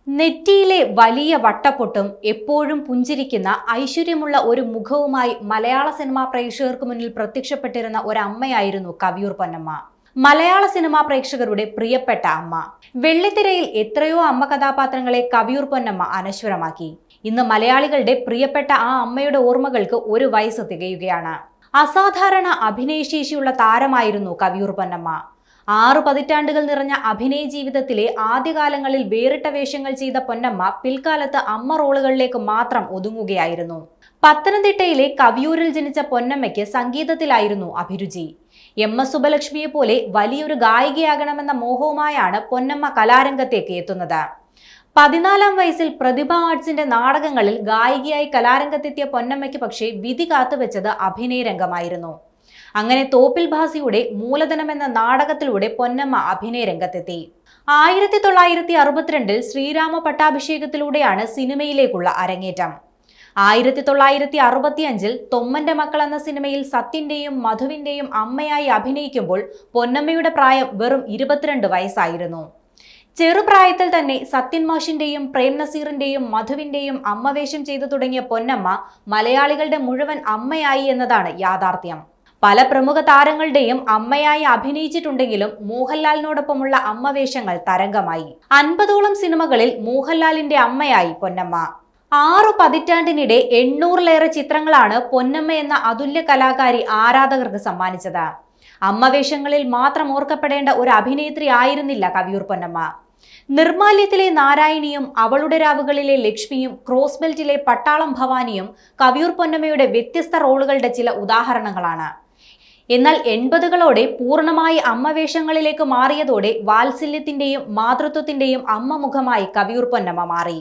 നെറ്റിയിലെ വലിയ വട്ടപ്പൊട്ടും എപ്പോഴും പുഞ്ചിരിക്കുന്ന ഐശ്വര്യമുള്ള ഒരു മുഖവുമായി മലയാള സിനിമാ പ്രേക്ഷകർക്ക് മുന്നിൽ പ്രത്യക്ഷപ്പെട്ടിരുന്ന ഒരമ്മയായിരുന്നു കവിയൂർ പൊന്നമ്മ. മലയാള സിനിമാ പ്രേക്ഷകരുടെ പ്രിയപ്പെട്ട അമ്മ. വെള്ളിത്തിരയിൽ എത്രയോ അമ്മ കഥാപാത്രങ്ങളെ കവിയൂർ പൊന്നമ്മ അനശ്വരമാക്കി. ഇന്ന് മലയാളികളുടെ പ്രിയപ്പെട്ട ആ അമ്മയുടെ ഓർമ്മകൾക്ക് 1 വയസ്സ് തികയുകയാണ്. അസാധാരണ അഭിനയശേഷിയുള്ള താരമായിരുന്നു കവിയൂർ പൊന്നമ്മ. 6 പതിറ്റാണ്ടുകൾ നിറഞ്ഞ അഭിനയ ജീവിതത്തിലെ ആദ്യകാലങ്ങളിൽ വേറിട്ട വേഷങ്ങൾ ചെയ്ത പൊന്നമ്മ പിൽക്കാലത്ത് അമ്മ റോളുകളിലേക്ക് മാത്രം ഒതുങ്ങുകയായിരുന്നു. പത്തനംതിട്ടയിലെ കവിയൂരിൽ ജനിച്ച പൊന്നമ്മയ്ക്ക് സംഗീതത്തിലായിരുന്നു അഭിരുചി. MS സുബ്ബലക്ഷ്മിയെ പോലെ വലിയൊരു ഗായികയാകണമെന്ന മോഹവുമായാണ് പൊന്നമ്മ കലാരംഗത്തേക്ക് എത്തുന്നത്. 14-ാം വയസ്സിൽ പ്രതിഭ ആർട്സിന്റെ നാടകങ്ങളിൽ ഗായികയായി കലാരംഗത്തെത്തിയ പൊന്നമ്മയ്ക്ക് പക്ഷേ വിധി കാത്തുവെച്ചത് അഭിനയ രംഗമായിരുന്നു. അങ്ങനെ തോപ്പിൽ ഭാസിയുടെ മൂലധനം എന്ന നാടകത്തിലൂടെ പൊന്നമ്മ അഭിനയ രംഗത്തെത്തി. 1962-ൽ ശ്രീരാമ പട്ടാഭിഷേകത്തിലൂടെയാണ് സിനിമയിലേക്കുള്ള അരങ്ങേറ്റം. 1965-ൽ തൊമ്മന്റെ മക്കൾ എന്ന സിനിമയിൽ സത്യന്റെയും മധുവിന്റെയും അമ്മയായി അഭിനയിക്കുമ്പോൾ പൊന്നമ്മയുടെ പ്രായം വെറും 22 വയസ്സായിരുന്നു. ചെറുപ്രായത്തിൽ തന്നെ സത്യൻ മാഷിന്റെയും പ്രേം നസീറിന്റെയും മധുവിന്റെയും അമ്മവേഷം ചെയ്തു തുടങ്ങിയ പൊന്നമ്മ മലയാളികളുടെ മുഴുവൻ അമ്മയായി എന്നതാണ് യാഥാർത്ഥ്യം. പല പ്രമുഖ താരങ്ങളുടെയും അമ്മയായി അഭിനയിച്ചിട്ടുണ്ടെങ്കിലും മോഹൻലാലിനോടൊപ്പമുള്ള അമ്മവേഷങ്ങൾ തരംഗമായി. 50ഓളം സിനിമകളിൽ മോഹൻലാലിന്റെ അമ്മയായി പൊന്നമ്മ. 6 പതിറ്റാണ്ടിനിടെ 800-ലേറെ ചിത്രങ്ങളാണ് പൊന്നമ്മ എന്ന അതുല്യ കലാകാരി ആരാധകർക്ക് സമ്മാനിച്ചത്. അമ്മവേഷങ്ങളിൽ മാത്രം ഓർക്കപ്പെടേണ്ട ഒരു അഭിനേത്രി ആയിരുന്നില്ല കവിയൂർ പൊന്നമ്മ. നിർമാല്യത്തിലെ നാരായണിയും അവളുടെ രാവുകളിലെ ലക്ഷ്മിയും ക്രോസ് ബെൽറ്റിലെ പട്ടാളം ഭവാനിയും കവിയൂർ പൊന്നമ്മയുടെ വ്യത്യസ്ത റോളുകളുടെ ചില ഉദാഹരണങ്ങളാണ്. എന്നാൽ 80കളോടെ പൂർണ്ണമായി അമ്മവേഷങ്ങളിലേക്ക് മാറിയതോടെ വാത്സല്യത്തിന്റെയും മാതൃത്വത്തിന്റെയും അമ്മ മുഖമായി കവിയൂർ പൊന്നമ്മ മാറി.